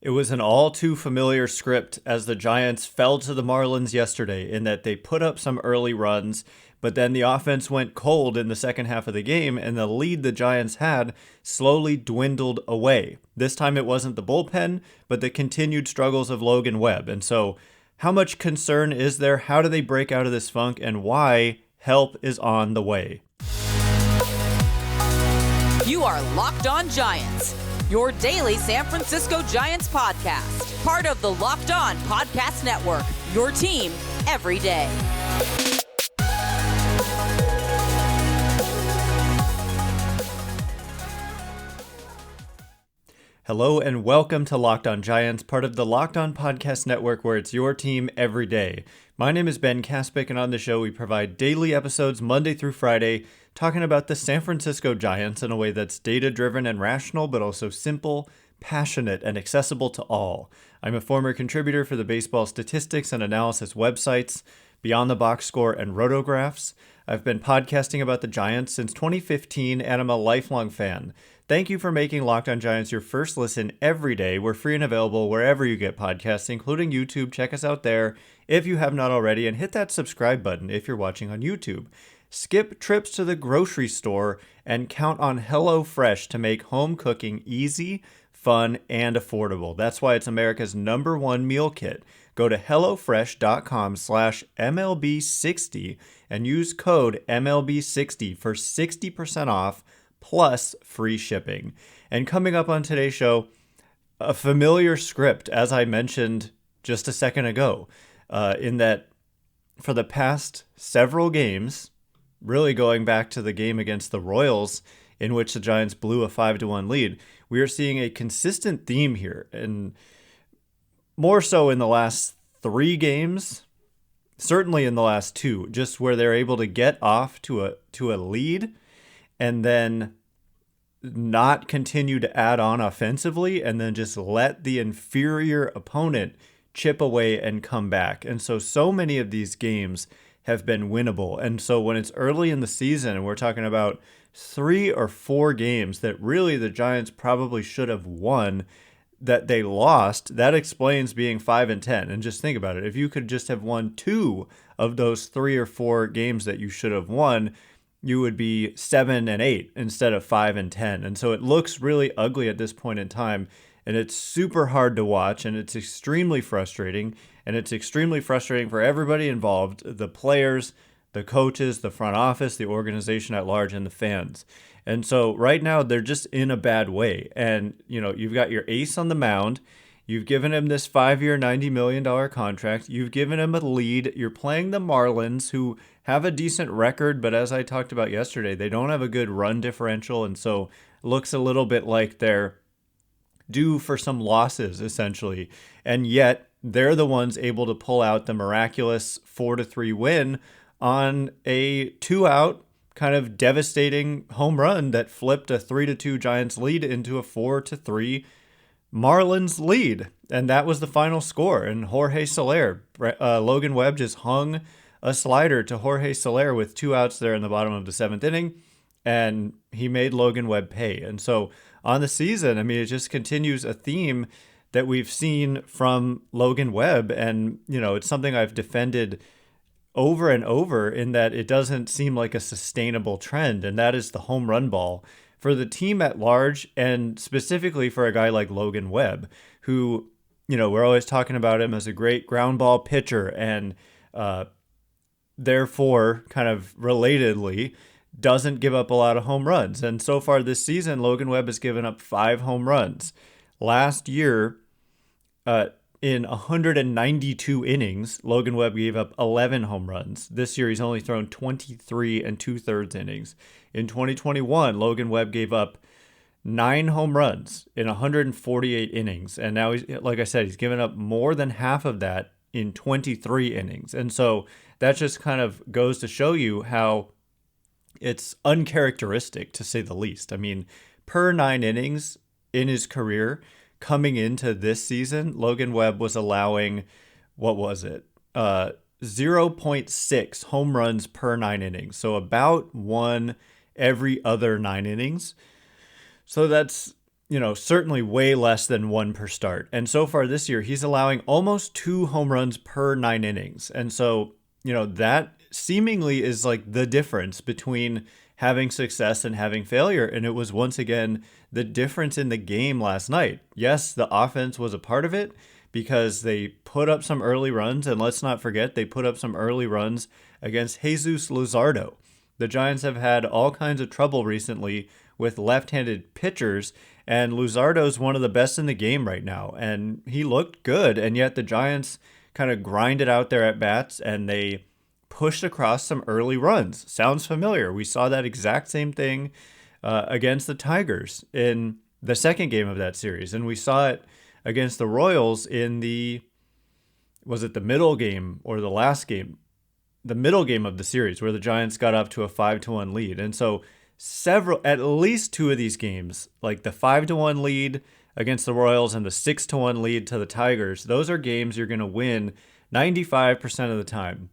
It was an all too familiar script as the Giants fell to the Marlins yesterday in that they put up some early runs, but then the offense went cold in the second half of the game and the lead the Giants had slowly dwindled away. This time it wasn't the bullpen, but the continued struggles of Logan Webb. And so, how much concern is there? How do they break out of this funk? And why help is on the way? You are Locked On Giants, your daily San Francisco Giants podcast. Part of the Locked On Podcast Network, your team every day. Hello and welcome to Locked On Giants, part of the Locked On Podcast Network, where it's your team every day. My name is Ben Kaspick, and on the show we provide daily episodes Monday through Friday, talking about the San Francisco Giants in a way that's data-driven and rational, but also simple, passionate, and accessible to all. I'm a former contributor for the baseball statistics and analysis websites, Beyond the Box Score and Rotographs. I've been podcasting about the Giants since 2015, and I'm a lifelong fan. Thank you for making Locked On Giants your first listen every day. We're free and available wherever you get podcasts, including YouTube. Check us out there if you have not already, and hit that subscribe button if you're watching on YouTube. Skip trips to the grocery store and count on HelloFresh to make home cooking easy, fun, and affordable. That's why it's America's #1 meal kit. Go to HelloFresh.com/MLB60 and use code MLB60 for 60% off plus free shipping. And coming up on today's show, a familiar script, as I mentioned just a second ago, in that for the past several games, really going back to the game against the Royals, in which the Giants blew a 5-1 lead, we are seeing a consistent theme here, and more so in the last 3 games, certainly in the last 2, just where they're able to get off to a lead and then not continue to add on offensively and then just let the inferior opponent chip away and come back. And so many of these games have been winnable. And so when it's early in the season and we're talking about 3 or 4 games that really the Giants probably should have won that they lost, that explains being 5-10. And just think about it. If you could just have won 2 of those 3 or 4 games that you should have won, you would be 7-8 instead of 5-10. And so it looks really ugly at this point in time, and it's super hard to watch, and it's extremely frustrating, and it's extremely frustrating for everybody involved, the players, the coaches, the front office, the organization at large, and the fans. And so right now they're just in a bad way. And, you know, you've got your ace on the mound. You've given him this 5-year, $90 million contract. You've given him a lead. You're playing the Marlins, who have a decent record, but as I talked about yesterday, they don't have a good run differential, and so it looks a little bit like they're due for some losses, essentially. And yet, they're the ones able to pull out the miraculous 4-3 win on a 2-out, kind of devastating home run that flipped a 3-2 Giants lead into a 4-3 Marlins lead. And that was the final score. And Jorge Soler, Logan Webb just hung a slider to Jorge Soler with 2 outs there in the bottom of the 7th inning, and he made Logan Webb pay. And so on the season, I mean, it just continues a theme that we've seen from Logan Webb, and, you know, it's something I've defended over and over in that it doesn't seem like a sustainable trend, and that is the home run ball for the team at large, and specifically for a guy like Logan Webb, who, you know, we're always talking about him as a great ground ball pitcher, and therefore, kind of relatedly, doesn't give up a lot of home runs. And so far this season, Logan Webb has given up 5 home runs. Last year, in 192 innings, Logan Webb gave up 11 home runs. This year, he's only thrown 23 2/3 innings. In 2021, Logan Webb gave up 9 home runs in 148 innings. And now, like I said, he's given up more than half of that in 23 innings. And so that just kind of goes to show you how it's uncharacteristic, to say the least. I mean, per 9 innings in his career coming into this season, Logan Webb was allowing, what was it? 0.6 home runs per 9 innings. So about 1 every other 9 innings. So that's certainly way less than one per start. And so far this year, he's allowing almost 2 home runs per 9 innings. And so, that seemingly is like the difference between having success and having failure. And it was once again the difference in the game last night. Yes, the offense was a part of it because they put up some early runs. And let's not forget, they put up some early runs against Jesus Luzardo. The Giants have had all kinds of trouble recently with left-handed pitchers, and Luzardo's one of the best in the game right now, and he looked good, and yet the Giants kind of grinded out their at-bats, and they pushed across some early runs. Sounds familiar. We saw that exact same thing against the Tigers in the second game of that series, and we saw it against the Royals in was it the middle game or the last game? The middle game of the series where the Giants got up to a 5-1 lead. And so at least two of these games, like the 5-1 lead against the Royals and the 6-1 lead to the Tigers, those are games you're going to win 95% of the time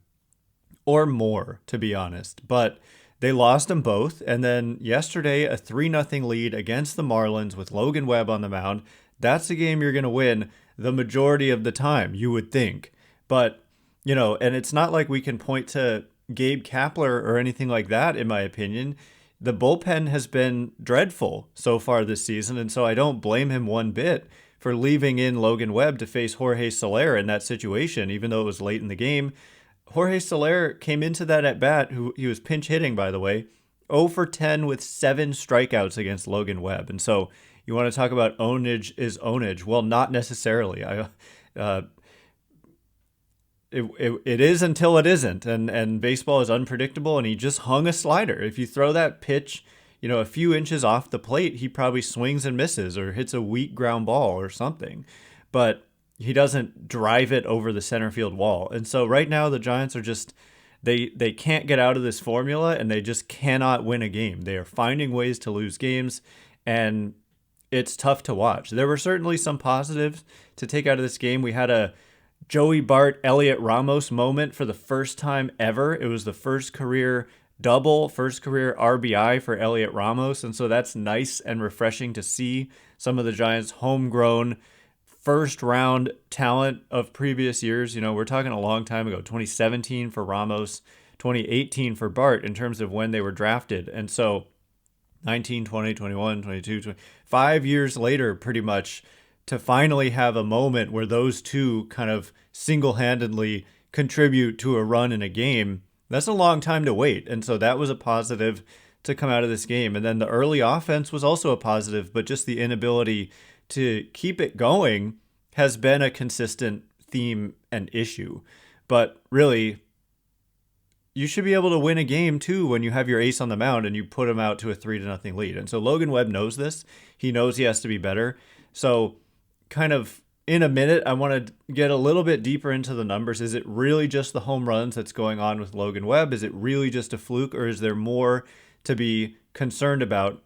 or more, to be honest. But they lost them both. And then yesterday, a 3-0 lead against the Marlins with Logan Webb on the mound. That's a game you're going to win the majority of the time, you would think. But and it's not like we can point to Gabe Kapler or anything like that, in my opinion. The bullpen has been dreadful so far this season, and so I don't blame him one bit for leaving in Logan Webb to face Jorge Soler in that situation, even though it was late in the game. Jorge Soler came into that at-bat, he was pinch hitting, by the way, 0 for 10 with 7 strikeouts against Logan Webb. And so you want to talk about ownage is ownage. Well, not necessarily. It is until it isn't, and baseball is unpredictable, and he just hung a slider. If you throw that pitch, a few inches off the plate, he probably swings and misses or hits a weak ground ball or something, but he doesn't drive it over the center field wall. And so right now the Giants are just, they can't get out of this formula, and they just cannot win a game. They are finding ways to lose games, and it's tough to watch. There were certainly some positives to take out of this game. We had a Joey Bart, Elliot Ramos moment for the first time ever. It was the first career double, first career RBI for Elliot Ramos. And so that's nice and refreshing to see some of the Giants' homegrown first round talent of previous years. We're talking a long time ago, 2017 for Ramos, 2018 for Bart in terms of when they were drafted. And so 19, 20, 21, 22, 20, 5 years later, pretty much, to finally have a moment where those two kind of single-handedly contribute to a run in a game, that's a long time to wait. And so that was a positive to come out of this game. And then the early offense was also a positive, but just the inability to keep it going has been a consistent theme and issue. But really, you should be able to win a game too when you have your ace on the mound and you put him out to a 3-0 lead. And so Logan Webb knows this. He knows he has to be better. So kind of in a minute, I want to get a little bit deeper into the numbers. Is it really just the home runs that's going on with Logan Webb? Is it really just a fluke, or is there more to be concerned about?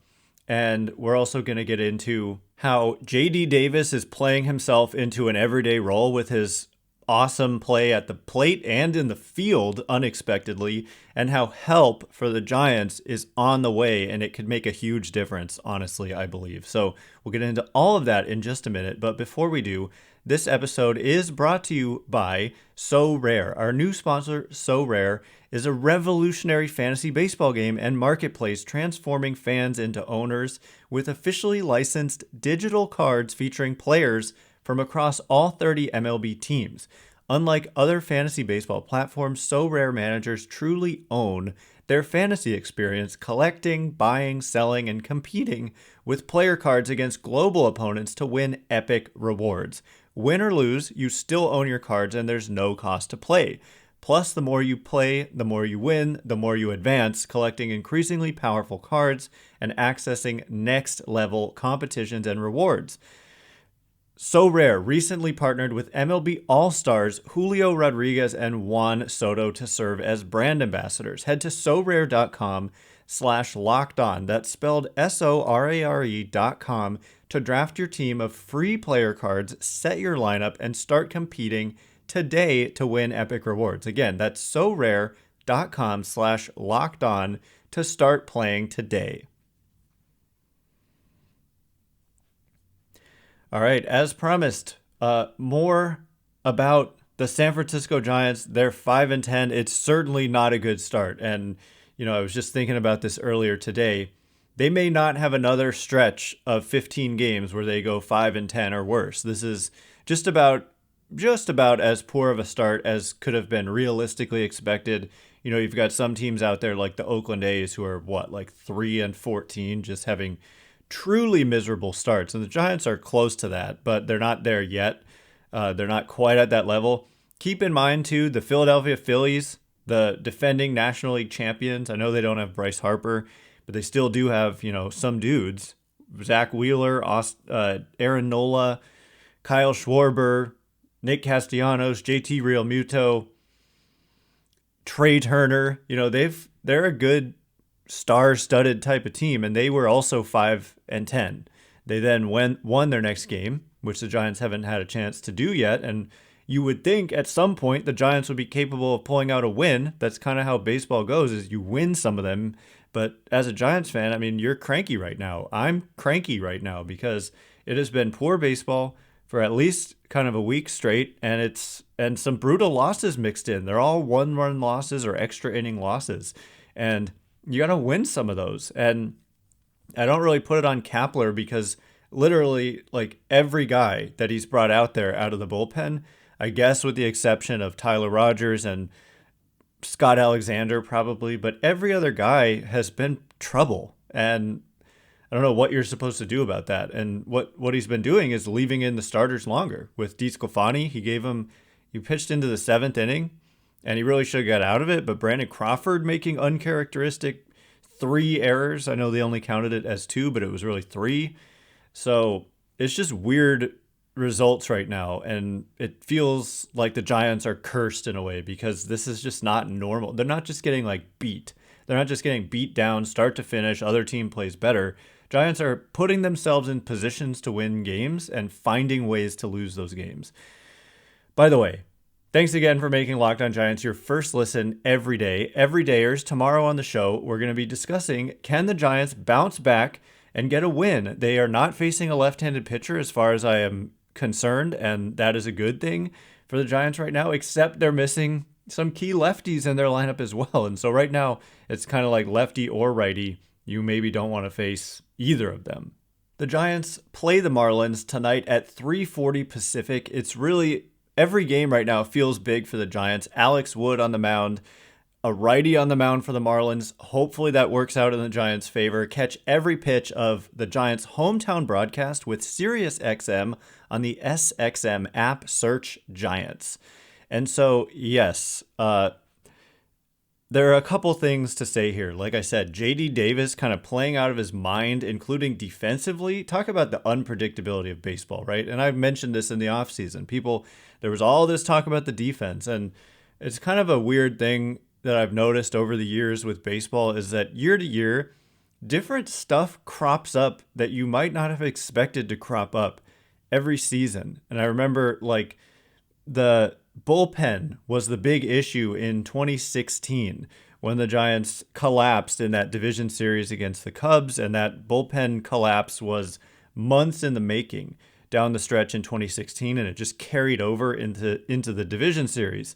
And we're also going to get into how J.D. Davis is playing himself into an everyday role with his awesome play at the plate and in the field unexpectedly, and how help for the Giants is on the way, and it could make a huge difference, honestly, I believe. So we'll get into all of that in just a minute, but before we do, this episode is brought to you by So Rare. Our new sponsor, So Rare, is a revolutionary fantasy baseball game and marketplace transforming fans into owners with officially licensed digital cards featuring players from across all 30 MLB teams. Unlike other fantasy baseball platforms, So Rare managers truly own their fantasy experience, collecting, buying, selling, and competing with player cards against global opponents to win epic rewards. Win or lose, you still own your cards and there's no cost to play. Plus, the more you play, the more you win, the more you advance, collecting increasingly powerful cards and accessing next-level competitions and rewards. So Rare recently partnered with MLB All-Stars Julio Rodriguez and Juan Soto to serve as brand ambassadors. Head to sorare.com/lockedon. That's spelled SORARE.com to draft your team of free player cards, set your lineup, and start competing today to win epic rewards. Again, that's sorare.com/lockedon to start playing today. All right, as promised, more about the San Francisco Giants. They're 5-10. It's certainly not a good start. And, I was just thinking about this earlier today. They may not have another stretch of 15 games where they go 5-10 or worse. This is just about as poor of a start as could have been realistically expected. You've got some teams out there like the Oakland A's who are like 3-14, just having truly miserable starts. And the Giants are close to that, but they're not there yet. They're not quite at that level. Keep in mind, too, the Philadelphia Phillies, the defending National League champions. I know they don't have Bryce Harper, but they still do have, some dudes. Zach Wheeler, Aaron Nola, Kyle Schwarber, Nick Castellanos, JT Realmuto, Trey Turner. They're a good star-studded type of team, and they were also 5-10. They then won their next game, which the Giants haven't had a chance to do yet, and you would think at some point the Giants would be capable of pulling out a win. That's kind of how baseball goes, is you win some of them. But as a Giants fan, I mean, you're cranky right now. I'm cranky right now because it has been poor baseball for at least kind of a week straight, and some brutal losses mixed in. They're all one-run losses or extra inning losses, and you got to win some of those. And I don't really put it on Kapler because literally like every guy that he's brought out there out of the bullpen, I guess with the exception of Tyler Rogers and Scott Alexander probably, but every other guy has been trouble. And I don't know what you're supposed to do about that. And what he's been doing is leaving in the starters longer. With DeSclafani, he pitched into the 7th inning, and he really should have got out of it. But Brandon Crawford making uncharacteristic 3 errors. I know they only counted it as 2, but it was really 3. So it's just weird results right now. And it feels like the Giants are cursed in a way because this is just not normal. They're not just getting beat. They're not just getting beat down start to finish. Other team plays better. Giants are putting themselves in positions to win games and finding ways to lose those games. By the way, thanks again for making Locked On Giants your first listen every day. Everydayers, tomorrow on the show, we're going to be discussing, can the Giants bounce back and get a win? They are not facing a left-handed pitcher as far as I am concerned, and that is a good thing for the Giants right now, except they're missing some key lefties in their lineup as well. And so right now, it's kind of like lefty or righty. You maybe don't want to face either of them. The Giants play the Marlins tonight at 3:40 Pacific. It's really, every game right now feels big for the Giants. Alex Wood on the mound, a righty on the mound for the Marlins. Hopefully that works out in the Giants' favor. Catch every pitch of the Giants' hometown broadcast with SiriusXM on the SXM app. Search Giants. And so, yes, there are a couple things to say here. Like I said, J.D. Davis kind of playing out of his mind, including defensively. Talk about the unpredictability of baseball, right? And I've mentioned this in the offseason. There was all this talk about the defense, and it's kind of a weird thing that I've noticed over the years with baseball is that year to year, different stuff crops up that you might not have expected to crop up every season. And I remember the bullpen was the big issue in 2016 when the Giants collapsed in that division series against the Cubs, and that bullpen collapse was months in the making down the stretch in 2016, and it just carried over into the division series.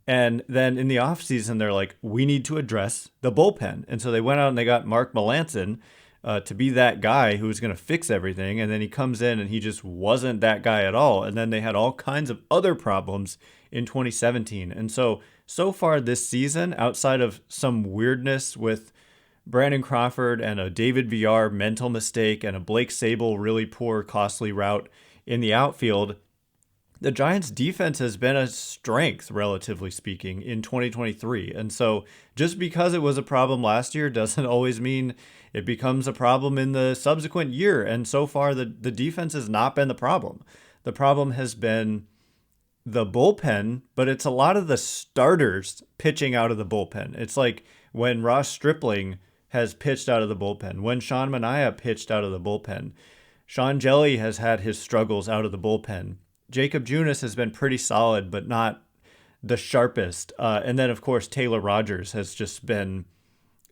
And then in the offseason, they're like, we need to address the bullpen. And so they went out and they got Mark Melancon to be that guy who was going to fix everything. And then he comes in and he just wasn't that guy at all. And then they had all kinds of other problems in 2017. And so far this season, outside of some weirdness with Brandon Crawford and a David Villar mental mistake and a Blake Sable really poor, costly route in the outfield, the Giants' defense has been a strength, relatively speaking, in 2023. And so just because it was a problem last year doesn't always mean it becomes a problem in the subsequent year. And so far, the defense has not been the problem. The problem has been the bullpen, but it's a lot of the starters pitching out of the bullpen. It's like when Ross Stripling has pitched out of the bullpen, when Sean Manaea pitched out of the bullpen. Sean Jelly has had his struggles out of the bullpen. Jacob Junis has been pretty solid, but not the sharpest. And then, of course, Taylor Rogers has just been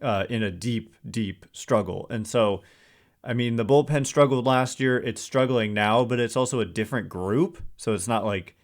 in a deep, deep struggle. And so I mean, the bullpen struggled last year. It's struggling now, but it's also a different group. So it's not like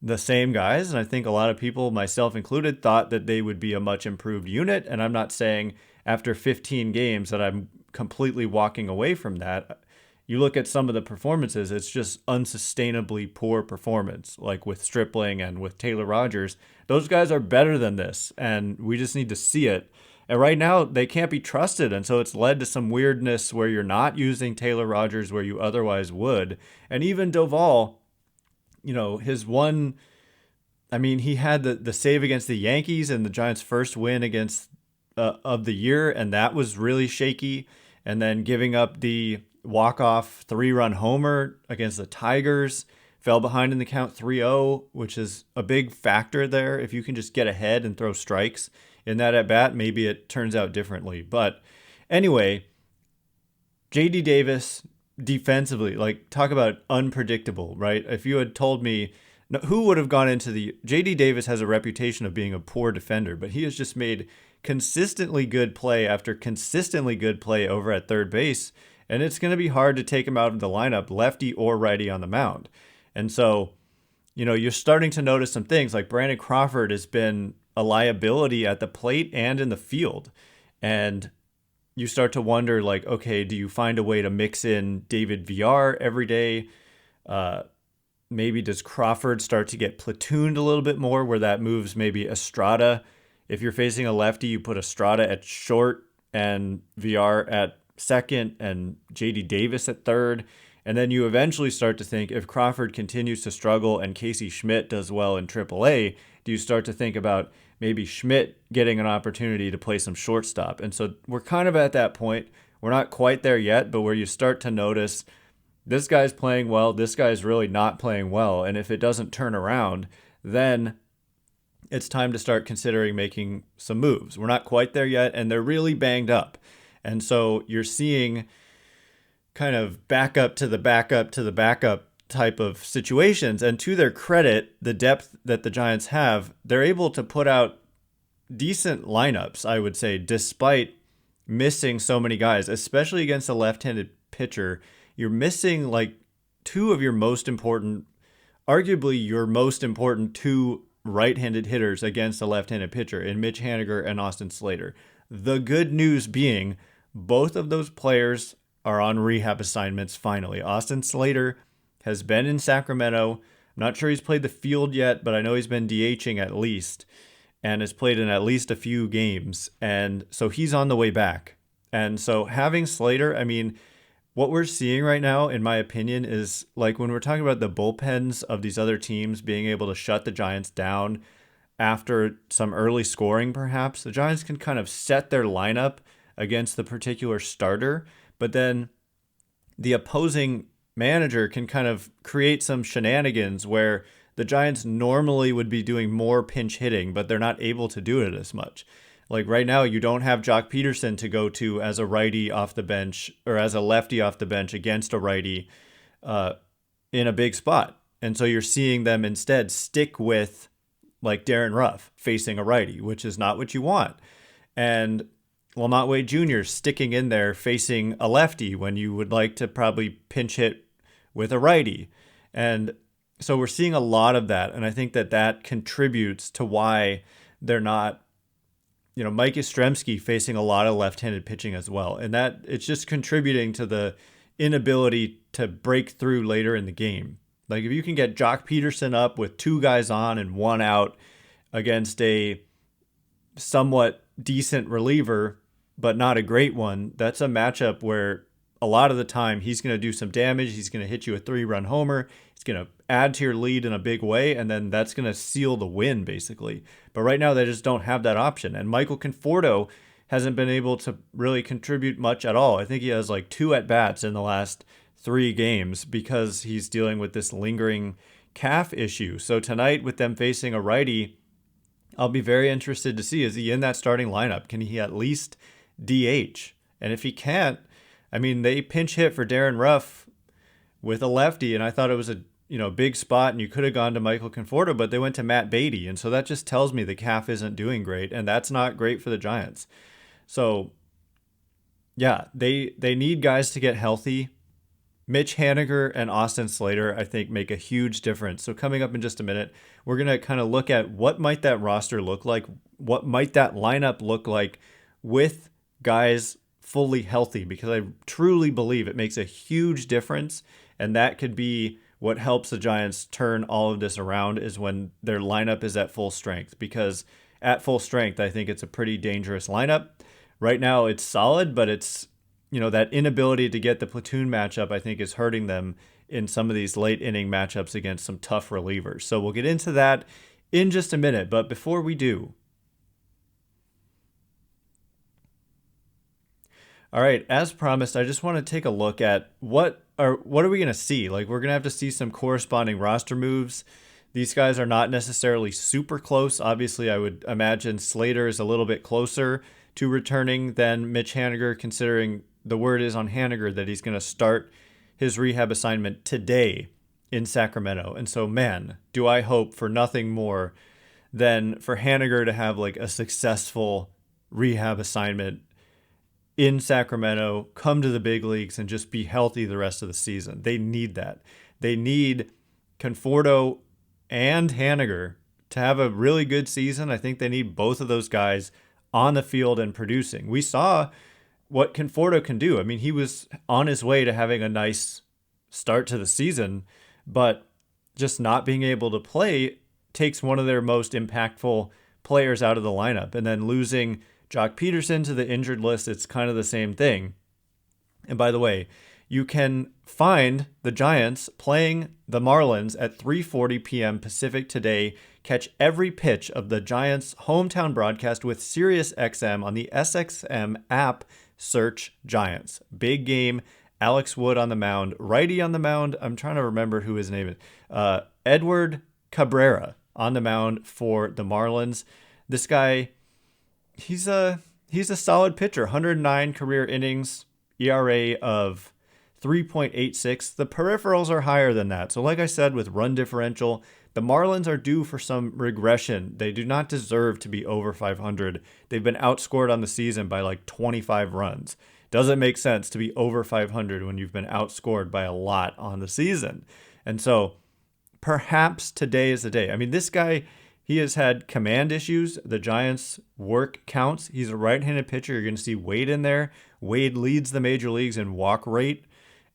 the same guys. And I think a lot of people, myself included, thought that they would be a much improved unit. And I'm not saying after 15 games that I'm completely walking away from that. You look at some of the performances, it's just unsustainably poor performance, like with Stripling and with Taylor Rogers. Those guys are better than this, and we just need to see it. And right now, they can't be trusted, and so it's led to some weirdness where you're not using Taylor Rogers where you otherwise would. And even Doval, his one, I mean, he had the save against the Yankees and the Giants' first win against of the year, and that was really shaky. And then giving up the walk-off 3-run homer against the Tigers, fell behind in the count 3-0, which is a big factor there. If you can just get ahead and throw strikes in that at-bat, maybe it turns out differently. But anyway, J.D. Davis defensively, like, talk about unpredictable, right? If you had told me, who would have gone into the... J.D. Davis has a reputation of being a poor defender, but he has just made consistently good play after consistently good play over at third base. And it's going to be hard to take him out of the lineup, lefty or righty on the mound. And so, you're starting to notice some things like Brandon Crawford has been a liability at the plate and in the field. And you start to wonder, like, okay, do you find a way to mix in David VR every day? Maybe does Crawford start to get platooned a little bit more where that moves maybe Estrada? If you're facing a lefty, you put Estrada at short and VR at second and J.D. Davis at third. And then you eventually start to think, if Crawford continues to struggle and Casey Schmidt does well in Triple-A, do you start to think about maybe Schmidt getting an opportunity to play some shortstop? And so we're kind of at that point. We're not quite there yet, but where you start to notice this guy's playing well, this guy's really not playing well. And if it doesn't turn around, then it's time to start considering making some moves. We're not quite there yet, and they're really banged up. And so you're seeing kind of backup to the backup to the backup type of situations. And to their credit, the depth that the Giants have, they're able to put out decent lineups, I would say, despite missing so many guys, especially against a left-handed pitcher. You're missing like two of your most important, arguably your most important two right-handed hitters against a left-handed pitcher in Mitch Haniger and Austin Slater. The good news being both of those players are on rehab assignments finally. Austin Slater has been in Sacramento. I'm not sure he's played the field yet, but I know he's been DHing at least and has played in at least a few games. And so he's on the way back. And so having Slater, I mean, what we're seeing right now, in my opinion, is like when we're talking about the bullpens of these other teams being able to shut the Giants down after some early scoring, perhaps, the Giants can kind of set their lineup against the particular starter, but then the opposing manager can kind of create some shenanigans where the Giants normally would be doing more pinch hitting, but they're not able to do it as much. Like right now, you don't have Joc Pederson to go to as a righty off the bench or as a lefty off the bench against a righty in a big spot. And so you're seeing them instead stick with like Darren Ruff facing a righty, which is not what you want. And Lamont Wade Jr. sticking in there facing a lefty when you would like to probably pinch hit with a righty. And so we're seeing a lot of that. And I think that contributes to why they're not, Mike Yastrzemski facing a lot of left-handed pitching as well. And that it's just contributing to the inability to break through later in the game. Like if you can get Joc Pederson up with two guys on and one out against a somewhat decent reliever, but not a great one, that's a matchup where a lot of the time he's going to do some damage. He's going to hit you a 3-run homer. He's going to add to your lead in a big way, and then that's going to seal the win, basically. But right now, they just don't have that option. And Michael Conforto hasn't been able to really contribute much at all. I think he has like 2 at-bats in the last 3 games because he's dealing with this lingering calf issue. So tonight, with them facing a righty, I'll be very interested to see, is he in that starting lineup? Can he at least DH? And if he can't, I mean, they pinch hit for Darren Ruff with a lefty, and I thought it was a big spot, and you could have gone to Michael Conforto, but they went to Matt Beatty, and so that just tells me the calf isn't doing great, and that's not great for the Giants. So Yeah, they need guys to get healthy. Mitch Haniger and Austin Slater, I think, make a huge difference. So coming up in just a minute, we're going to kind of look at what might that roster look like, what might that lineup look like with guys fully healthy, because I truly believe it makes a huge difference, and that could be what helps the Giants turn all of this around is when their lineup is at full strength, because at full strength, I think it's a pretty dangerous lineup. Right now, it's solid, but it's that inability to get the platoon matchup, I think, is hurting them in some of these late inning matchups against some tough relievers. So we'll get into that in just a minute. But before we do, all right, as promised, I just want to take a look at what are we going to see? Like, we're going to have to see some corresponding roster moves. These guys are not necessarily super close. Obviously, I would imagine Slater is a little bit closer to returning than Mitch Haniger, considering the word is on Haniger that he's going to start his rehab assignment today in Sacramento. And so, man, do I hope for nothing more than for Haniger to have like a successful rehab assignment in Sacramento, come to the big leagues, and just be healthy the rest of the season. They need that. They need Conforto and Haniger to have a really good season. I think they need both of those guys on the field and producing. We saw what Conforto can do. I mean, he was on his way to having a nice start to the season, but just not being able to play takes one of their most impactful players out of the lineup. And then losing Joc Pederson to the injured list, it's kind of the same thing. And by the way, you can find the Giants playing the Marlins at 3:40 p.m. Pacific today. Catch every pitch of the Giants' hometown broadcast with SiriusXM on the SXM app. Search Giants. Big game. Alex Wood on the mound. Righty on the mound. I'm trying to remember who his name is. Edward Cabrera on the mound for the Marlins. This guy, he's a solid pitcher. 109 career innings, ERA of 3.86. The peripherals are higher than that. So like I said, with run differential, the Marlins are due for some regression. They do not deserve to be over 500. They've been outscored on the season by like 25 runs. Doesn't make sense to be over 500 when you've been outscored by a lot on the season. And so perhaps today is the day. I mean, this guy, he has had command issues. The Giants' work counts. He's a right-handed pitcher. You're going to see Wade in there. Wade leads the major leagues in walk rate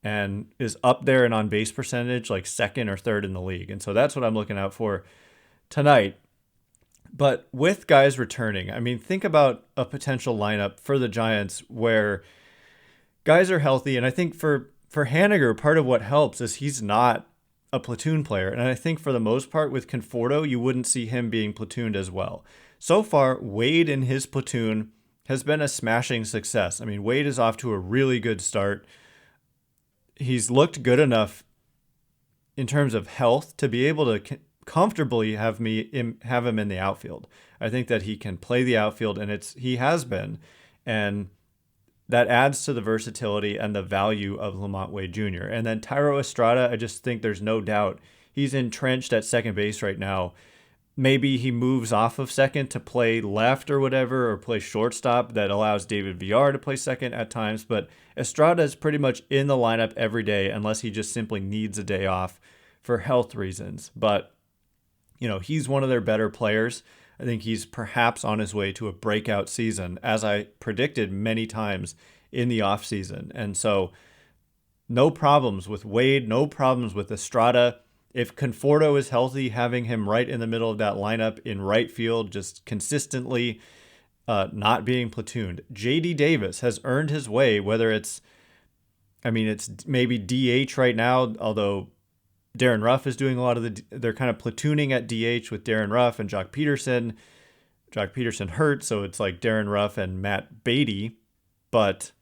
and is up there in on-base percentage, like second or third in the league. And so that's what I'm looking out for tonight. But with guys returning, I mean, think about a potential lineup for the Giants where guys are healthy. And I think for Haniger, part of what helps is he's not a platoon player. And I think for the most part with Conforto, you wouldn't see him being platooned as well. So far, Wade in his platoon has been a smashing success. I mean, Wade is off to a really good start. He's looked good enough in terms of health to be able to comfortably have him in the outfield. I think that he can play the outfield, and he has been, and that adds to the versatility and the value of Lamont Wade Jr. And then Thairo Estrada, I just think there's no doubt he's entrenched at second base right now. Maybe he moves off of second to play left or whatever, or play shortstop. That allows David Villar to play second at times. But Estrada is pretty much in the lineup every day unless he just simply needs a day off for health reasons. But, he's one of their better players. I think he's perhaps on his way to a breakout season, as I predicted many times in the offseason. And so no problems with Wade, no problems with Estrada. If Conforto is healthy, having him right in the middle of that lineup in right field, just consistently not being platooned. J.D. Davis has earned his way, whether it's maybe DH right now, although Darren Ruff is doing a lot of they're kind of platooning at DH with Darren Ruff and Joc Pederson. Joc Pederson hurt, so it's like Darren Ruff and Matt Beatty. But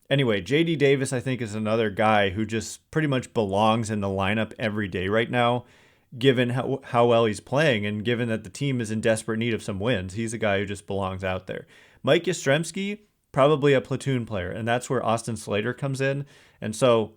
anyway, J.D. Davis, I think, is another guy who just pretty much belongs in the lineup every day right now, given how well he's playing and given that the team is in desperate need of some wins. He's a guy who just belongs out there. Mike Yastrzemski, probably a platoon player, and that's where Austin Slater comes in. And so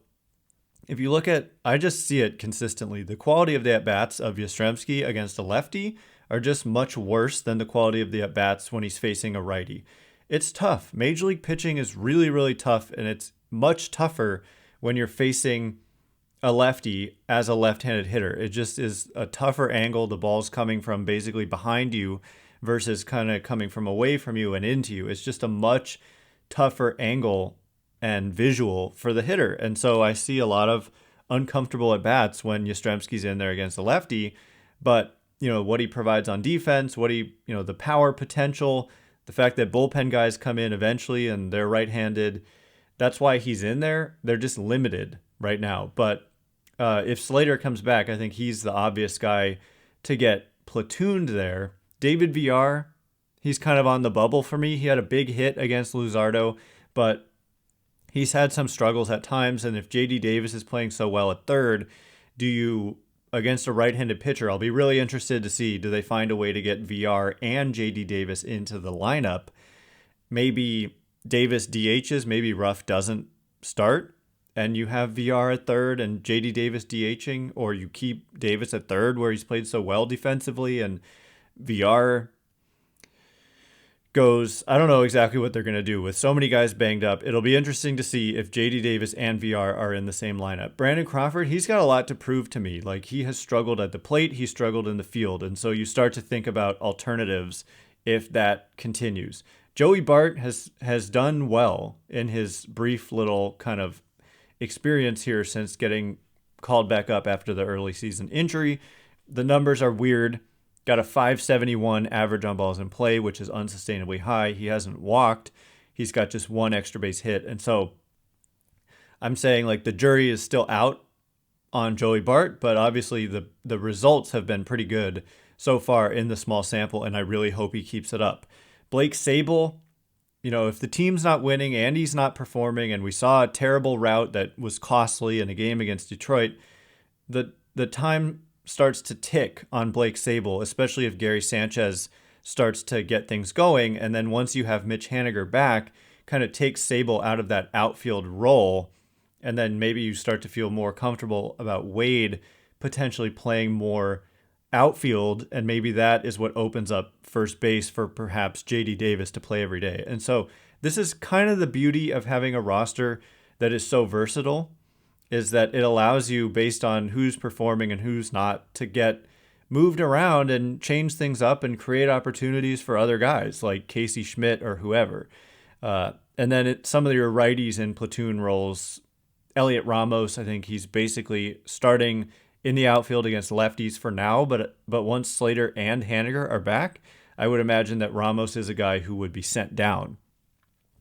if you look at, I just see it consistently, the quality of the at-bats of Yastrzemski against a lefty are just much worse than the quality of the at-bats when he's facing a righty. it's tough. Major league pitching is really, really tough, and it's much tougher when you're facing a lefty as a left-handed hitter. It just is a tougher angle. The ball's coming from basically behind you versus kind of coming from away from you and into you. It's just a much tougher angle and visual for the hitter. And so I see a lot of uncomfortable at bats when Yastrzemski's in there against a lefty, but what he provides on defense, the power potential, the fact that bullpen guys come in eventually and they're right-handed, that's why he's in there. They're just limited right now. But if Slater comes back, I think he's the obvious guy to get platooned there. David Villar, he's kind of on the bubble for me. He had a big hit against Luzardo, but he's had some struggles at times. And if JD Davis is playing so well at third, against a right-handed pitcher, I'll be really interested to see, do they find a way to get Villar and JD Davis into the lineup? Maybe Davis DHs, maybe Ruff doesn't start, and you have Villar at third and JD Davis DHing, or you keep Davis at third where he's played so well defensively, and Villar goes, I don't know exactly what they're going to do with so many guys banged up. It'll be interesting to see if JD Davis and Villar are in the same lineup. Brandon Crawford, he's got a lot to prove to me. Like, he has struggled at the plate, he struggled in the field, and so you start to think about alternatives if that continues. Joey Bart has done well in his brief little kind of experience here since getting called back up after the early season injury. The numbers are weird. Got a 571 average on balls in play, which is unsustainably high. He hasn't walked. He's got just one extra base hit. And so I'm saying, like, the jury is still out on Joey Bart, but obviously the results have been pretty good so far in the small sample, and I really hope he keeps it up. Blake Sabol, if the team's not winning and he's not performing, and we saw a terrible rout that was costly in a game against Detroit, the time starts to tick on Blake Sabol, especially if Gary Sanchez starts to get things going. And then once you have Mitch Haniger back, kind of takes Sabol out of that outfield role. And then maybe you start to feel more comfortable about Wade potentially playing more outfield. And maybe that is what opens up first base for perhaps JD Davis to play every day. And so this is kind of the beauty of having a roster that is so versatile, is that it allows you, based on who's performing and who's not, to get moved around and change things up and create opportunities for other guys like Casey Schmidt or whoever. And then some of your righties in platoon roles, Elliot Ramos, I think he's basically starting in the outfield against lefties for now, but once Slater and Haniger are back, I would imagine that Ramos is a guy who would be sent down.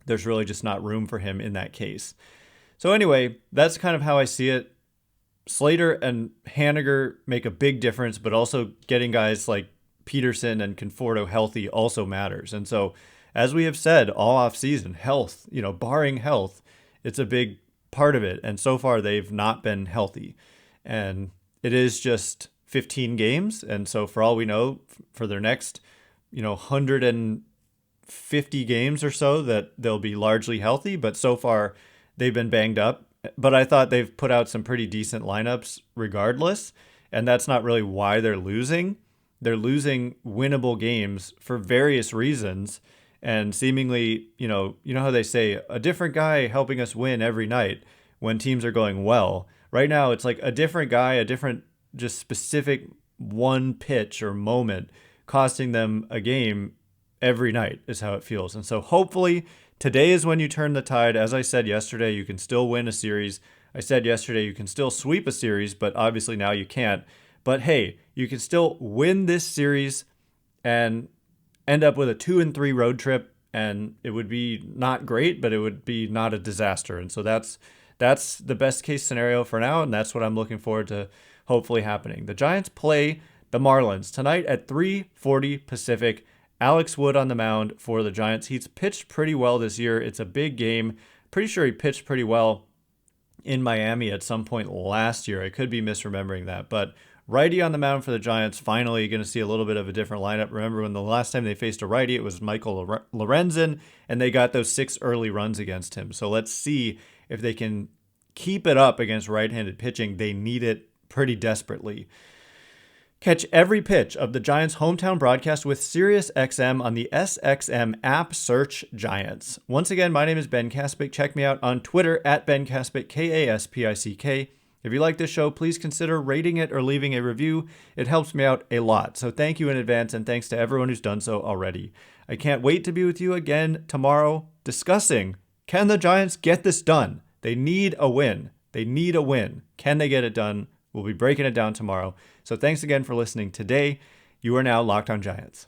There's really just not room for him in that case. So anyway, that's kind of how I see it. Slater and Haniger make a big difference, but also getting guys like Pederson and Conforto healthy also matters. And so, as we have said all off season, health, barring health, it's a big part of it. And so far, they've not been healthy. And it is just 15 games. And so, for all we know, for their next, 150 games or so, that they'll be largely healthy. But so far, they've been banged up, but I thought they've put out some pretty decent lineups regardless, and that's not really why they're losing. They're losing winnable games for various reasons, and seemingly, how they say, a different guy helping us win every night when teams are going well. Right now, it's like a different guy, a different just specific one pitch or moment costing them a game every night is how it feels. And so hopefully today is when you turn the tide. As I said yesterday, you can still win a series. I said yesterday you can still sweep a series, but obviously now you can't. But hey, you can still win this series and end up with a 2-3 road trip, and it would be not great, but it would be not a disaster. And so that's the best case scenario for now, and that's what I'm looking forward to hopefully happening. The Giants play the Marlins tonight at 3:40 Pacific. Alex Wood on the mound for the Giants. He's pitched pretty well this year. It's a big game. Pretty sure he pitched pretty well in Miami at some point last year. I could be misremembering that. But righty on the mound for the Giants. Finally going to see a little bit of a different lineup. Remember when the last time they faced a righty, it was Michael Lorenzen, and they got those 6 early runs against him. So let's see if they can keep it up against right-handed pitching. They need it pretty desperately. Catch every pitch of the Giants' hometown broadcast with SiriusXM on the SXM app. Search Giants. Once again, my name is Ben Kaspick. Check me out on Twitter at Ben Kaspick, Kaspick. If you like this show, please consider rating it or leaving a review. It helps me out a lot. So thank you in advance, and thanks to everyone who's done so already. I can't wait to be with you again tomorrow discussing, can the Giants get this done? They need a win. Can they get it done? We'll be breaking it down tomorrow. So thanks again for listening today. You are now Locked On Giants.